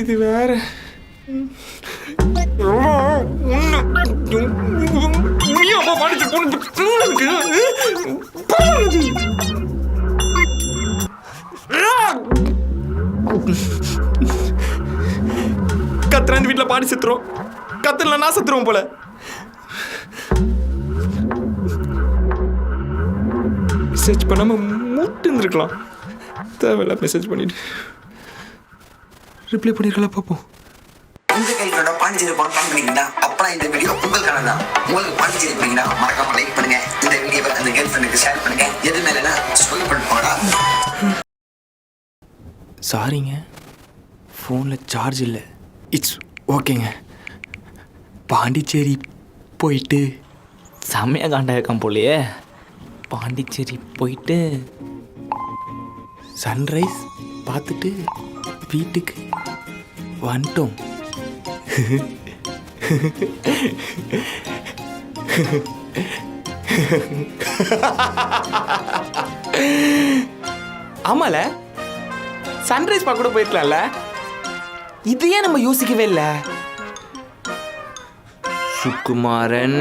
இது வேற. கத்துறாந்து வீட்டில் பாடி செத்துரும். கத்துல நான் செத்துருவோம் போல. மெசேஜ் பண்ணாம மூட்டு இருந்திருக்கலாம். தேவையில்ல மெசேஜ் பண்ணிட்டு ரிப்ளை பண்ணிருக்கலாம். பார்ப்போம். உங்க கைகளோட பாண்டிச்சேரி போன பிளான் பண்ணிக்கிட்டா அப்புறம் இந்த வீடியோ உங்களுக்கான தான். உங்களுக்கு பாண்டிச்சேரி போனீங்கன்னா மறக்காம லைக் பண்ணுங்க. இந்த வீடியோவை அந்த கேர்ள் ஃப்ரெண்டுக்கு ஷேர் பண்ணுங்க. எது மேலனா சொல்லி பண்ணிட்டு போடா. சாரிங்க, ஃபோனில் சார்ஜ் இல்லை. இட்ஸ் ஓகேங்க. பாண்டிச்சேரி போயிட்டு செம்மையாக காண்டா இருக்கான் போலையே. பாண்டிச்சேரி போயிட்டு சன்ரைஸ் பார்த்துட்டு வீட்டுக்கு வந்துட்டோம். ஆமால, சன்ரைஸ் பார்க்க கூட போயிருக்கலாம்ல. இது ஏன் நம்ம யோசிக்கவே இல்லை? சுகுமாரன்